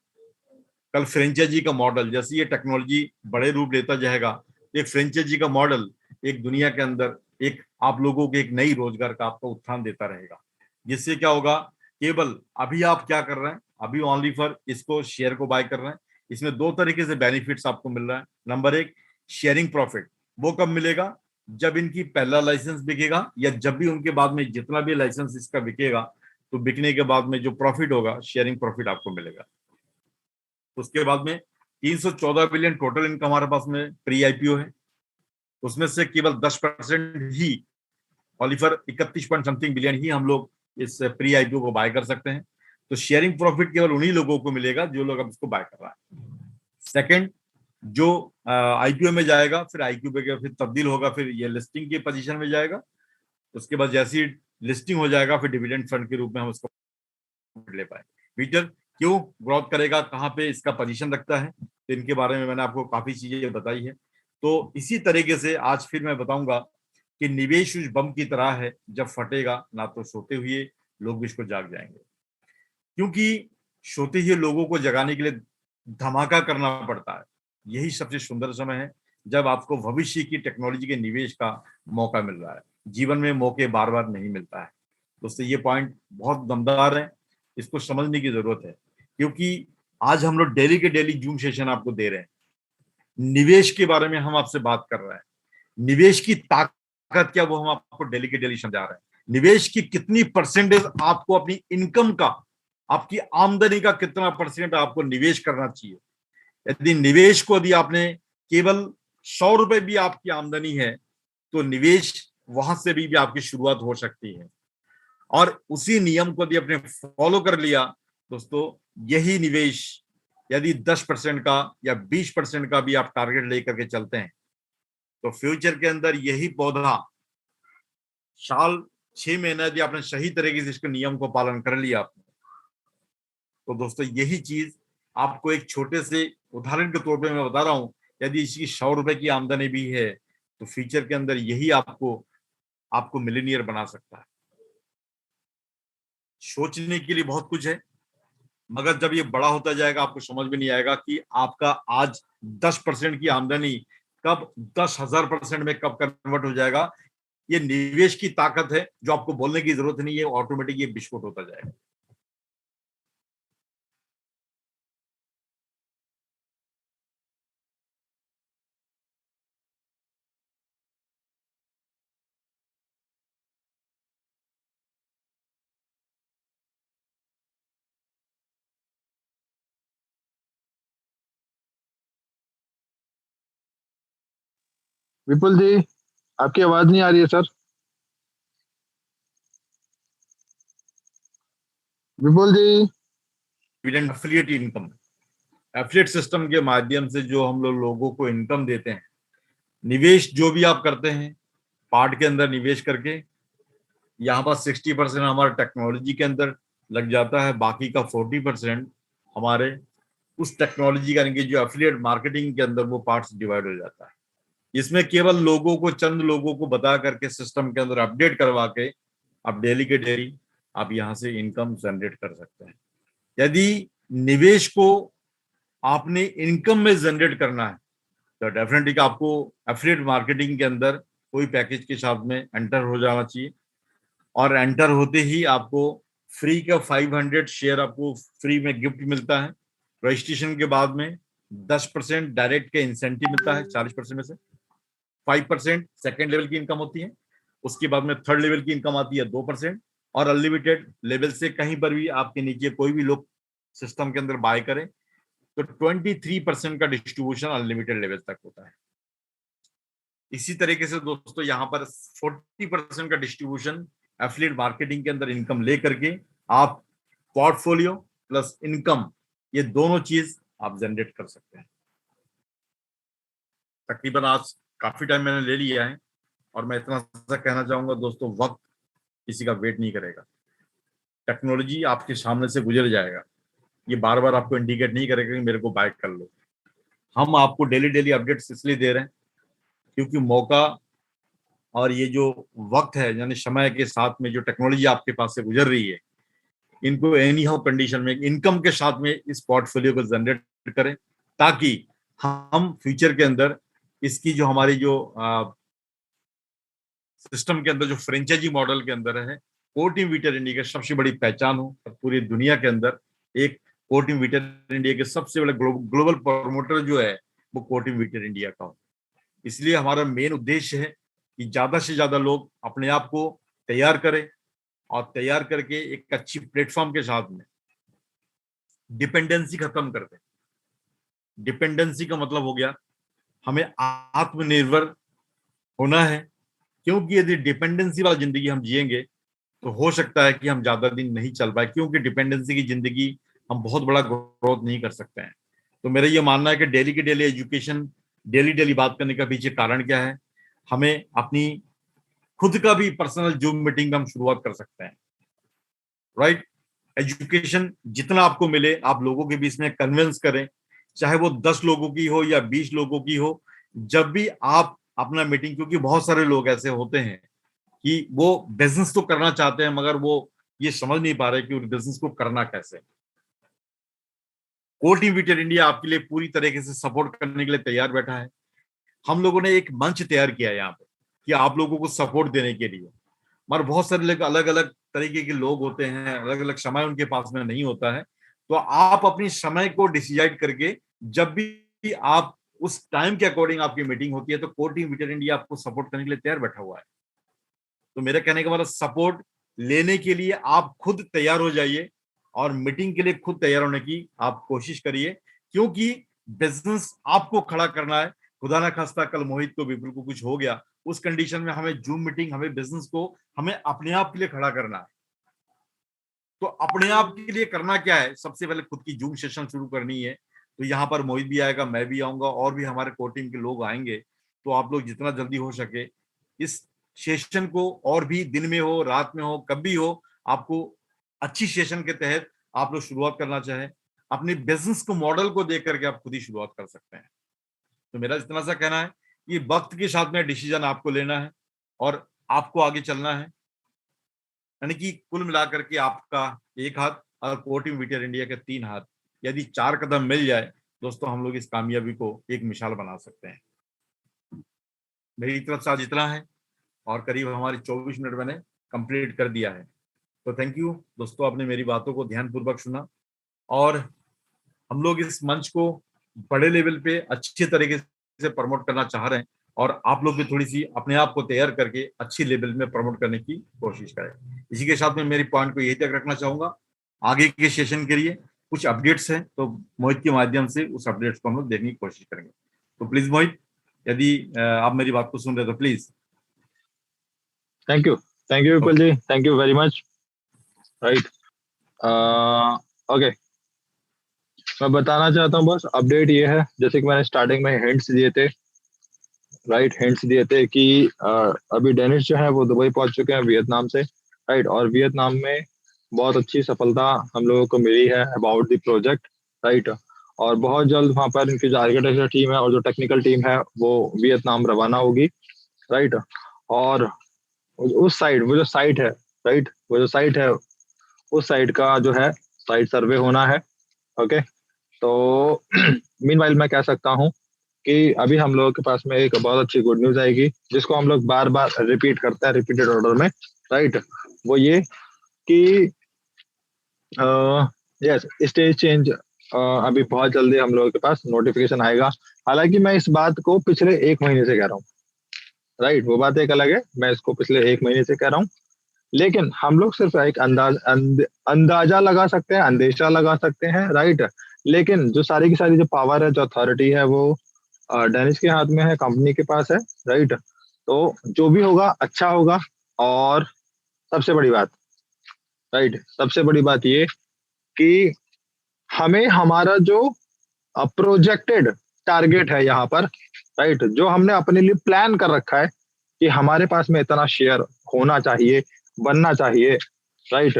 कल फ्रेंचाइजी का मॉडल, जैसे ये टेक्नोलॉजी बड़े रूप लेता जाएगा, एक फ्रेंचाइजी का मॉडल एक दुनिया के अंदर एक आप लोगों को एक नई रोजगार का आपको उत्थान देता रहेगा। जिससे क्या होगा, केवल अभी आप क्या कर रहे हैं, अभी ओनली फॉर इसको शेयर को बाय कर रहे हैं। इसमें दो तरीके से बेनिफिट्स आपको मिल रहा है। नंबर एक, शेयरिंग प्रॉफिट। वो कब मिलेगा? जब इनकी पहला लाइसेंस बिकेगा, या जब भी उनके बाद में जितना भी लाइसेंस इसका बिकेगा, तो बिकने के बाद में जो प्रॉफिट होगा, शेयरिंग प्रॉफिट आपको मिलेगा। उसके बाद में 314 बिलियन टोटल इनकम हमारे पास में प्री आईपीओ है। उसमें से केवल 10% ही, ऑलिफर 31 पॉइंट समथिंग बिलियन ही हम लोग इस प्री आईपीओ को बाय कर सकते हैं। तो शेयरिंग प्रॉफिट केवल उन्हीं लोगों को मिलेगा जो लोग अब इसको बाय कर रहा है। सेकंड, जो आईपीओ में जाएगा, फिर आईपीओ पे फिर तब्दील होगा, फिर ये लिस्टिंग की पोजीशन में जाएगा। उसके बाद जैसी लिस्टिंग हो जाएगा, फिर डिविडेंड फंड के रूप में हम उसको ले पाए। फ्यूचर क्यों ग्रोथ करेगा, कहाँ पे इसका पोजीशन रखता है, तो इनके बारे में मैंने आपको काफी चीजें बताई है। तो इसी तरीके से आज फिर मैं बताऊंगा कि निवेश उस बम की तरह है, जब फटेगा ना तो सोते हुए लोग भी इसको जाग जाएंगे। क्योंकि सोते हुए लोगों को जगाने के लिए धमाका करना पड़ता है। यही सबसे सुंदर समय है जब आपको भविष्य की टेक्नोलॉजी के निवेश का मौका मिल रहा है। जीवन में मौके बार बार नहीं मिलता है। दोस्तों ये पॉइंट बहुत दमदार है, इसको समझने की जरूरत है। क्योंकि आज हम लोग डेली के डेली जूम सेशन आपको दे रहे हैं, निवेश के बारे में हम आपसे बात कर रहे हैं, निवेश की ताकत क्या वो हम आपको डेली के डेली समझा रहे हैं। निवेश की कितनी परसेंटेज आपको अपनी इनकम का, आपकी आमदनी का कितना परसेंट आपको निवेश करना चाहिए। यदि निवेश को यदि आपने केवल 100 रुपए भी आपकी आमदनी है, तो निवेश वहां से भी आपकी शुरुआत हो सकती है। और उसी नियम को यदि आपने फॉलो कर लिया दोस्तों, यही निवेश यदि 10% का या 20% का भी आप टारगेट लेकर के चलते हैं, तो फ्यूचर के अंदर यही पौधा साल 6 महीना यदि आपने सही तरीके से इसके नियम को पालन कर लिया आपने, तो दोस्तों यही चीज आपको एक छोटे से उदाहरण के तौर पे मैं बता रहा हूं, यदि इसकी 100 रुपए की आमदनी भी है, तो फ्यूचर के अंदर यही आपको मिलीनियर बना सकता है। सोचने के लिए बहुत कुछ है, मगर जब ये बड़ा होता जाएगा आपको समझ में नहीं आएगा कि आपका आज 10% की आमदनी कब 10,000% में कब कन्वर्ट हो जाएगा। ये निवेश की ताकत है, जो आपको बोलने की जरूरत नहीं है, ऑटोमेटिक ये विस्फोट होता जाएगा। विपुल जी, आपकी आवाज नहीं आ रही है sir. Vipul ji. Dividend affiliate income, affiliate system के माध्यम से जो हम लोगों को इनकम देते हैं, निवेश जो भी आप करते हैं पार्ट के अंदर निवेश करके, यहाँ पर 60% हमारे टेक्नोलॉजी के अंदर लग जाता है, बाकी का 40% हमारे उस टेक्नोलॉजी का, यानी कि जो एफिलिएट मार्केटिंग के अंदर वो पार्ट्स डिवाइड हो जाता है। इसमें केवल लोगों को, चंद लोगों को बता करके सिस्टम के अंदर अपडेट करवा के आप डेली के डेली आप यहाँ से इनकम जनरेट कर सकते हैं। यदि निवेश को आपने इनकम में जनरेट करना है, तो डेफिनेटली आपको एफिलिएट मार्केटिंग के अंदर कोई पैकेज के साथ में एंटर हो जाना चाहिए। और एंटर होते ही आपको फ्री का 500 शेयर आपको फ्री में गिफ्ट मिलता है। रजिस्ट्रेशन के बाद में 10% डायरेक्ट के इंसेंटिव मिलता है, 40% में से 5% सेकेंड लेवल की इनकम होती है। उसके बाद में थर्ड लेवल की इनकम आती है 2%, और अनलिमिटेड लेवल से कहीं पर भी आपके नीचे कोई भी लोग सिस्टम के अंदर बाय करें तो 23% का डिस्ट्रीब्यूशन अनलिमिटेड लेवल तक होता है। इसी तरीके से दोस्तों यहाँ पर 40% का डिस्ट्रीब्यूशन एफिलिएट मार्केटिंग के अंदर इनकम ले करके आप पोर्टफोलियो प्लस इनकम, ये दोनों चीज आप जनरेट कर सकते हैं। तकरीबन आज काफी टाइम मैंने ले लिया है, और मैं इतना सा कहना चाहूंगा दोस्तों, वक्त किसी का वेट नहीं करेगा। टेक्नोलॉजी आपके सामने से गुजर जाएगा, ये बार बार आपको इंडिकेट नहीं करेगा कि मेरे को बाय कर लो। हम आपको डेली डेली अपडेट्स इसलिए दे रहे हैं क्योंकि मौका और ये जो वक्त है, यानी समय के साथ में जो टेक्नोलॉजी आपके पास से गुजर रही है, इनको एनी हाउ कंडीशन में इनकम के साथ में इस पोर्टफोलियो को जनरेट करें, ताकि हम फ्यूचर के अंदर इसकी जो हमारी जो सिस्टम के अंदर जो फ्रेंचाइजी मॉडल के अंदर है, कोर टीम वीटर इंडिया की सबसे बड़ी पहचान हो और पूरी दुनिया के अंदर एक कोर टीम वीटर इंडिया के सबसे बड़े ग्लोबल प्रमोटर जो है वो कोर टीम वीटर इंडिया का हो। इसलिए हमारा मेन उद्देश्य है कि ज्यादा से ज्यादा लोग अपने आप को तैयार करें, और तैयार करके एक अच्छी प्लेटफॉर्म के साथ में डिपेंडेंसी खत्म कर दें। डिपेंडेंसी का मतलब हो गया हमें आत्मनिर्भर होना है, क्योंकि यदि डिपेंडेंसी वाली जिंदगी हम जिएंगे तो हो सकता है कि हम ज्यादा दिन नहीं चल पाए, क्योंकि डिपेंडेंसी की जिंदगी हम बहुत बड़ा ग्रोथ नहीं कर सकते हैं। तो मेरा ये मानना है कि डेली की डेली एजुकेशन, डेली डेली बात करने का पीछे कारण क्या है, हमें अपनी खुद का भी पर्सनल जूम मीटिंग हम शुरुआत कर सकते हैं। राइट, एजुकेशन जितना आपको मिले आप लोगों के बीच में कन्विंस करें, चाहे वो 10 लोगों की हो या 20 लोगों की हो। जब भी आप अपना मीटिंग, क्योंकि बहुत सारे लोग ऐसे होते हैं कि वो बिजनेस तो करना चाहते हैं मगर वो ये समझ नहीं पा रहे कि उस बिजनेस को करना कैसे। कोर टीम वीटर इंडिया आपके लिए पूरी तरीके से सपोर्ट करने के लिए तैयार बैठा है। हम लोगों ने एक मंच तैयार किया है यहाँ पे कि आप लोगों को सपोर्ट देने के लिए, मगर बहुत सारे लोग अलग अलग तरीके के लोग होते हैं, अलग अलग समय उनके पास में नहीं होता है। तो आप अपनी समय को डिसाइड करके जब भी आप उस टाइम के अकॉर्डिंग आपकी मीटिंग होती है, तो कोर टीम वीटर इंडिया आपको सपोर्ट करने के लिए तैयार बैठा हुआ है। तो मेरा कहने का मतलब, सपोर्ट लेने के लिए आप खुद तैयार हो जाइए और मीटिंग के लिए खुद तैयार होने की आप कोशिश करिए, क्योंकि बिजनेस आपको खड़ा करना है। खुदा ना खास्ता कल मोहित को, विपुल को कुछ हो गया, उस कंडीशन में हमें जूम मीटिंग, हमें बिजनेस को हमें अपने आप के लिए खड़ा करना है। तो अपने आप के लिए करना क्या है, सबसे पहले खुद की जूम सेशन शुरू करनी है। तो यहाँ पर मोहित भी आएगा, मैं भी आऊंगा, और भी हमारे कोर टीम के लोग आएंगे। तो आप लोग जितना जल्दी हो सके इस सेशन को, और भी दिन में हो, रात में हो, कभी हो, आपको अच्छी सेशन के तहत आप लोग शुरुआत करना चाहें, अपने बिजनेस को मॉडल को देख करके आप खुद ही शुरुआत कर सकते हैं। तो मेरा इतना सा कहना है कि वक्त के साथ में डिसीजन आपको लेना है और आपको आगे चलना है। यानी कि कुल मिलाकर के आपका एक हाथ और कोर टीम वीटर इंडिया के 3 हाथ, यदि 4 कदम मिल जाए दोस्तों, हम लोग इस कामयाबी को एक मिसाल बना सकते हैं। मेरी तरफ से आज इतना है, और करीब हमारी 24 मिनट मैंने कंप्लीट कर दिया है। तो थैंक यू दोस्तों, आपने मेरी बातों को ध्यानपूर्वक सुना, और हम लोग इस मंच को बड़े लेवल पे अच्छे तरीके से प्रमोट करना चाह रहे हैं, और आप लोग भी थोड़ी सी अपने आप को तैयार करके अच्छी लेवल में प्रमोट करने की कोशिश करें। इसी के साथ में मेरी पॉइंट को यही तक रखना चाहूंगा। आगे के सेशन के लिए कुछ अपडेट्स हैं, तो मोहित के माध्यम से उस अपडेट्स को हम लोग देखने की कोशिश करेंगे। तो प्लीज मोहित, यदि आप मेरी बात को सुन रहे तो please. Thank you Vipul ji, thank you very much. Right, okay, मैं बताना चाहता हूँ बस अपडेट ये है, जैसे कि मैंने स्टार्टिंग में हिंट्स दिए थे। राइट, हिंट्स दिए थे कि अभी डेनिस जो है वो दुबई पहुंच चुके हैं वियतनाम से। राइट, और वियतनाम में बहुत अच्छी सफलता हम लोगों को मिली है अबाउट द प्रोजेक्ट। राइट, और बहुत जल्द वहाँ पर इनकी जो आर्किटेक्चर टीम है और जो टेक्निकल टीम है वो वियतनाम रवाना होगी। राइट, और उस साइड, वो जो साइट है, राइट, वो जो साइट है उस साइड का जो है साइट सर्वे होना है। ओके, तो मीनवाइल मैं कह सकता हूँ कि अभी हम लोगों के पास में एक बहुत अच्छी गुड न्यूज आएगी, जिसको हम लोग बार बार रिपीट करते हैं, रिपीटेड ऑर्डर में। राइट, वो ये कि यस, स्टेज चेंज अभी बहुत जल्दी हम लोगों के पास नोटिफिकेशन आएगा। हालांकि मैं इस बात को पिछले 1 महीने से कह रहा हूँ, राइट, वो बात एक अलग है, मैं इसको पिछले 1 महीने से कह रहा हूँ। लेकिन हम लोग सिर्फ एक अंदाजा लगा सकते हैं, अंदेशा लगा सकते हैं, राइट। लेकिन जो सारी की सारी जो पावर है, जो अथॉरिटी है, वो डेनिस के हाथ में है, कंपनी के पास है, राइट। तो जो भी होगा अच्छा होगा। और सबसे बड़ी बात, राइट, सबसे बड़ी बात ये कि हमें हमारा जो प्रोजेक्टेड टारगेट है यहाँ पर, राइट, जो हमने अपने लिए प्लान कर रखा है कि हमारे पास में इतना शेयर होना चाहिए, बनना चाहिए, राइट।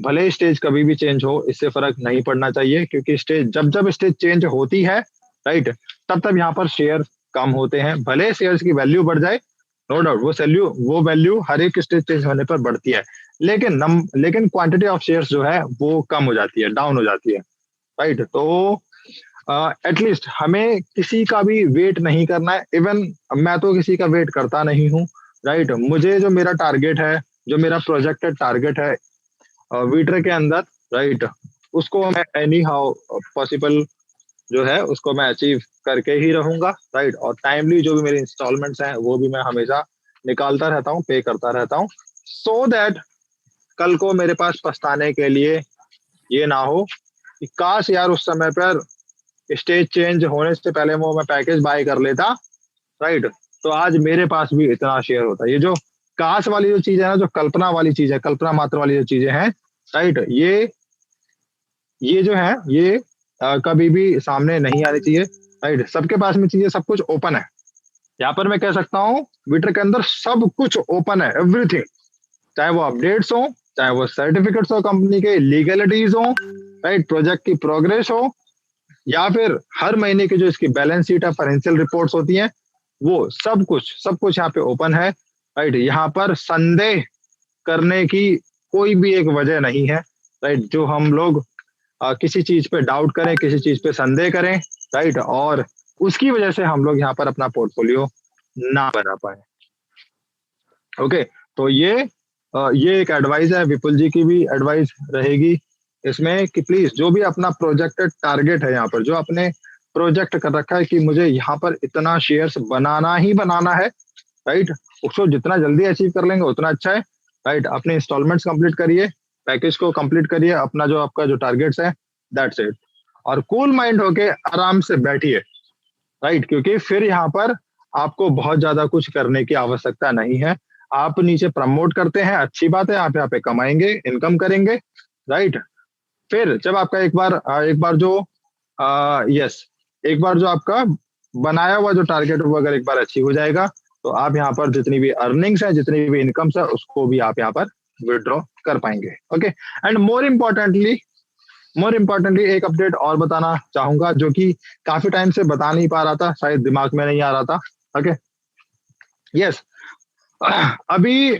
भले ही स्टेज कभी भी चेंज हो, इससे फर्क नहीं पड़ना चाहिए, क्योंकि स्टेज जब जब स्टेज चेंज होती है, राइट, तब तब यहाँ पर शेयर कम होते हैं। भले शेयर्स की वैल्यू बढ़ जाए, नो डाउट, वो वैल्यू हर एक स्टेज चेंज होने पर बढ़ती है। लेकिन क्वांटिटी ऑफ शेयर्स जो है वो कम हो जाती है, डाउन हो जाती है, राइट। तो एटलीस्ट हमें किसी का भी वेट नहीं करना है। इवन मैं तो किसी का वेट करता नहीं हूँ, राइट। मुझे जो मेरा टारगेट है, जो मेरा प्रोजेक्टेड टारगेट है वीटर के अंदर, राइट, उसको मैं एनी हाउ पॉसिबल जो है उसको मैं अचीव करके ही रहूंगा, राइट। और टाइमली जो भी मेरे इंस्टॉलमेंट्स हैं वो भी मैं हमेशा निकालता रहता हूँ, पे करता रहता हूँ, सो दैट कल को मेरे पास पछताने के लिए ये ना हो कि काश यार उस समय पर स्टेज चेंज होने से पहले वो मैं पैकेज बाय कर लेता, राइट, तो आज मेरे पास भी इतना शेयर होता। ये जो काश वाली जो चीज है ना, जो कल्पना वाली चीज है, कल्पना मात्र वाली जो चीजें हैं, राइट, ये जो है ये कभी भी सामने नहीं आनी चाहिए, राइट। सबके पास में चीजें, सब कुछ ओपन है यहाँ पर। मैं कह सकता हूँ ट्विटर के अंदर सब कुछ ओपन है, एवरीथिंग, चाहे वो अपडेट्स हो, चाहे वो सर्टिफिकेट्स हो, कंपनी के लीगलिटीज हो, राइट, प्रोजेक्ट की प्रोग्रेस हो, या फिर हर महीने की जो इसकी बैलेंस शीट है, फाइनेंशियल रिपोर्ट्स होती हैं, वो सब कुछ यहाँ पे ओपन है, राइट। यहाँ पर संदेह करने की कोई भी एक वजह नहीं है, राइट। जो हम लोग किसी चीज पे डाउट करें, किसी चीज पे संदेह करें, राइट, और उसकी वजह से हम लोग यहाँ पर अपना पोर्टफोलियो ना बना पाए। ओके, तो ये एक एडवाइस है, विपुल जी की भी एडवाइस रहेगी इसमें कि प्लीज जो भी अपना प्रोजेक्टेड टारगेट है, यहाँ पर जो अपने प्रोजेक्ट कर रखा है कि मुझे यहाँ पर इतना शेयर्स बनाना ही बनाना है, राइट, उसको जितना जल्दी अचीव कर लेंगे उतना अच्छा है, राइट। अपने इंस्टॉलमेंट्स कंप्लीट करिए, पैकेज को कंप्लीट करिए, अपना जो आपका जो टारगेट्स है, दैट्स इट। और कूल माइंड होके आराम से बैठिए, राइट, क्योंकि फिर यहाँ पर आपको बहुत ज्यादा कुछ करने की आवश्यकता नहीं है। आप नीचे प्रमोट करते हैं, अच्छी बात है, आप यहाँ पे कमाएंगे, इनकम करेंगे, राइट। फिर जब आपका एक बार जो यस एक बार जो आपका बनाया हुआ जो टारगेट वो अगर एक बार अचीव हो जाएगा, तो आप यहाँ पर जितनी भी अर्निंग्स है, जितनी भी इनकम्स है, उसको भी आप यहाँ पर विड्रॉ कर पाएंगे। ओके, एंड मोर इम्पोर्टेंटली एक अपडेट और बताना चाहूंगा, जो कि काफी टाइम से बता नहीं पा रहा था, शायद दिमाग में नहीं आ रहा था। ओके, यस, अभी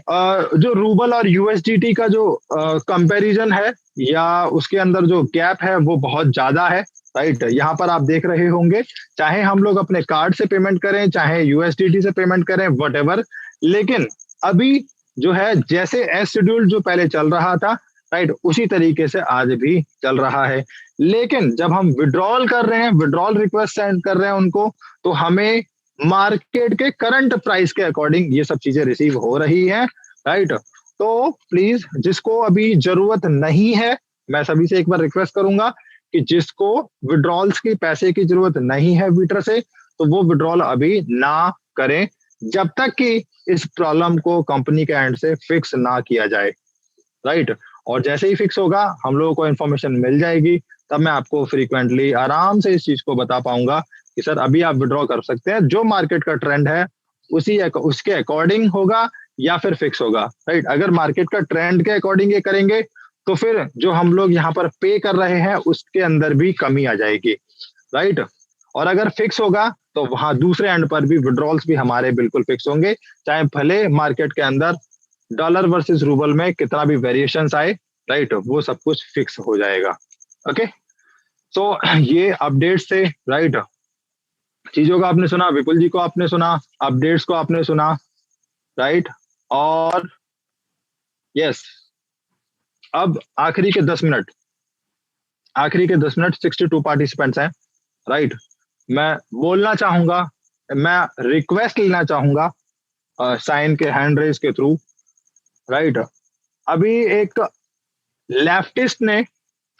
जो रूबल और यूएसडीटी का जो कंपैरिजन है, या उसके अंदर जो गैप है वो बहुत ज्यादा है, राइट। यहाँ पर आप देख रहे होंगे, चाहे हम लोग अपने कार्ड से पेमेंट करें, चाहे यूएसडीटी से पेमेंट करें, वट, लेकिन अभी जो है जैसे एज शेड्यूल जो पहले चल रहा था, राइट, उसी तरीके से आज भी चल रहा है। लेकिन जब हम विड्रॉल कर रहे हैं, विड्रॉल रिक्वेस्ट सेंड कर रहे हैं उनको, तो हमें मार्केट के करंट प्राइस के अकॉर्डिंग ये सब चीजें रिसीव हो रही हैं, राइट। तो प्लीज जिसको अभी जरूरत नहीं है, मैं सभी से एक बार रिक्वेस्ट करूंगा कि जिसको विड्रॉल्स की पैसे की जरूरत नहीं है विटर से, तो वो विड्रॉल अभी ना करें, जब तक कि इस प्रॉब्लम को कंपनी के एंड से फिक्स ना किया जाए, राइट। और जैसे ही फिक्स होगा, हम लोगों को इन्फॉर्मेशन मिल जाएगी, तब मैं आपको फ्रीक्वेंटली आराम से इस चीज को बता पाऊंगा कि सर अभी आप विड्रॉ कर सकते हैं, जो मार्केट का ट्रेंड है उसके अकॉर्डिंग होगा या फिर फिक्स होगा, राइट। अगर मार्केट का ट्रेंड के अकॉर्डिंग ये करेंगे, तो फिर जो हम लोग यहाँ पर पे कर रहे हैं उसके अंदर भी कमी आ जाएगी, राइट। और अगर फिक्स होगा, तो वहां दूसरे एंड पर भी विड्रॉल्स भी हमारे बिल्कुल फिक्स होंगे, चाहे भले मार्केट के अंदर डॉलर वर्सेस रूबल में कितना भी वेरिएशंस आए, राइट, वो सब कुछ फिक्स हो जाएगा। ओके, तो ये अपडेट से, राइट, चीजों का आपने सुना, विपुल जी को आपने सुना, अपडेट्स को आपने सुना, राइट। और यस, अब आखिरी के 10 मिनट, आखिरी के 10 मिनट, 62 पार्टिसिपेंट्स हैं, राइट। मैं बोलना चाहूंगा, मैं रिक्वेस्ट लेना चाहूंगा साइन के हैंड रेज के थ्रू, राइट। अभी एक लेफ्टिस्ट ने,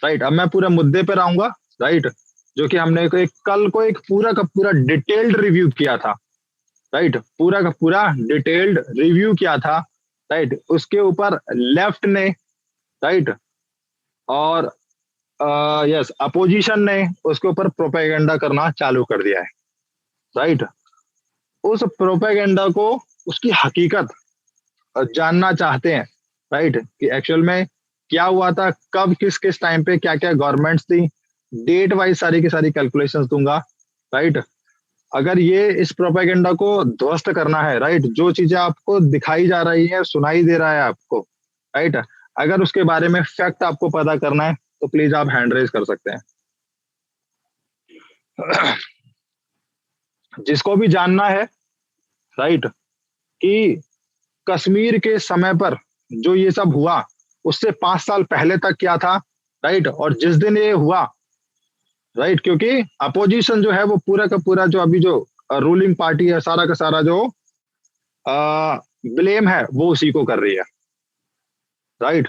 राइट, अब मैं पूरे मुद्दे पर आऊंगा, राइट, जो कि हमने कल को एक पूरा का पूरा डिटेल्ड रिव्यू किया था, राइट, पूरा का पूरा डिटेल्ड रिव्यू किया था, राइट। उसके ऊपर लेफ्ट ने, राइट, और यस अपोजिशन ने उसके ऊपर प्रोपेगेंडा करना चालू कर दिया है, राइट। उस प्रोपेगेंडा को, उसकी हकीकत जानना चाहते हैं, राइट, कि एक्चुअल में क्या हुआ था, कब किस किस टाइम पे क्या क्या गवर्नमेंट्स थी, डेट वाइज सारी की सारी कैलकुलेशंस दूंगा, राइट। अगर ये इस प्रोपेगेंडा को ध्वस्त करना है, राइट, जो चीजें आपको दिखाई जा रही है, सुनाई दे रहा है आपको, राइट, अगर उसके बारे में फैक्ट आपको पता करना है तो प्लीज आप हैंड रेज कर सकते हैं। जिसको भी जानना है, राइट, कि कश्मीर के समय पर जो ये सब हुआ उससे 5 साल पहले तक क्या था, राइट, और जिस दिन ये हुआ, राइट, क्योंकि अपोजिशन जो है वो पूरा का पूरा जो अभी जो रूलिंग पार्टी है, सारा का सारा जो ब्लेम है वो उसी को कर रही है, राइट।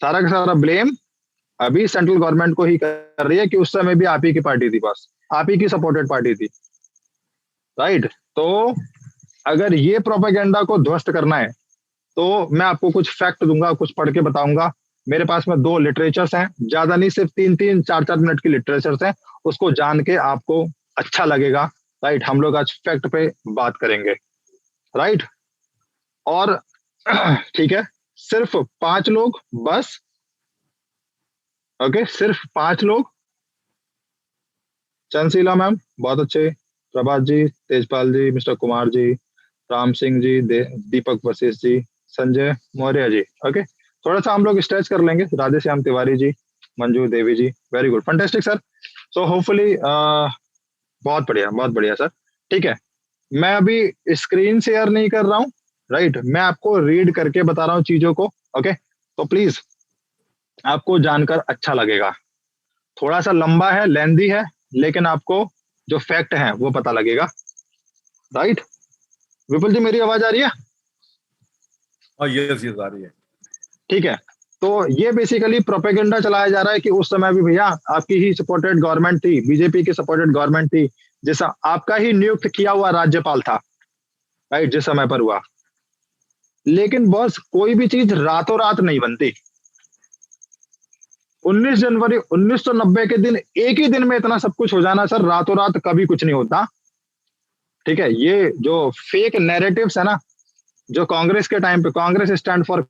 सारा का सारा ब्लेम अभी सेंट्रल गवर्नमेंट को ही कर रही है कि उस समय भी आप ही की पार्टी थी, बस आप ही की सपोर्टेड पार्टी थी, राइट। तो अगर ये प्रोपेगेंडा को ध्वस्त करना है तो मैं आपको कुछ फैक्ट दूंगा, कुछ पढ़ के बताऊंगा। मेरे पास में 2 लिटरेचर्स हैं, ज्यादा नहीं, सिर्फ 3-3 4-4 मिनट की लिटरेचर्स हैं, उसको जान के आपको अच्छा लगेगा, राइट। हम लोग आज फैक्ट पे बात करेंगे, राइट। और ठीक है, सिर्फ 5 लोग बस, ओके, सिर्फ 5 लोग। चंद्रशीला मैम बहुत अच्छे, प्रभात जी, तेजपाल जी, मिस्टर कुमार जी, राम सिंह जी, दीपक वशिष्ठ जी, संजय मौर्य जी, ओके। थोड़ा सा हम लोग स्ट्रेच कर लेंगे, Radheshyam Tiwari ji, Manju Devi ji, very good, fantastic sir. So hopefully बहुत बढ़िया, बहुत बढ़िया सर। ठीक है, मैं अभी स्क्रीन शेयर नहीं कर रहा हूँ, राइट, मैं आपको रीड करके बता रहा हूँ चीजों को, ओके। तो प्लीज आपको जानकर अच्छा लगेगा, थोड़ा सा लंबा है, लेंदी है, लेकिन आपको जो फैक्ट है वो पता लगेगा, राइट। विपुल जी मेरी आवाज आ रही है? और यस यस आ रही है। ठीक है, तो ये बेसिकली प्रोपेगेंडा चलाया जा रहा है कि उस समय भी भैया आपकी ही सपोर्टेड गवर्नमेंट थी, बीजेपी की सपोर्टेड गवर्नमेंट थी, जैसा आपका ही नियुक्त किया हुआ राज्यपाल था, राइट, जिस समय पर हुआ। लेकिन बॉस कोई भी चीज रातों रात नहीं बनती। 19 जनवरी 1990 के दिन एक ही दिन में इतना सब कुछ हो जाना सर, रातों रात कभी कुछ नहीं होता। ठीक है, ये जो फेक नैरेटिव्स है ना, जो कांग्रेस के टाइम पे, कांग्रेस स्टैंड फॉर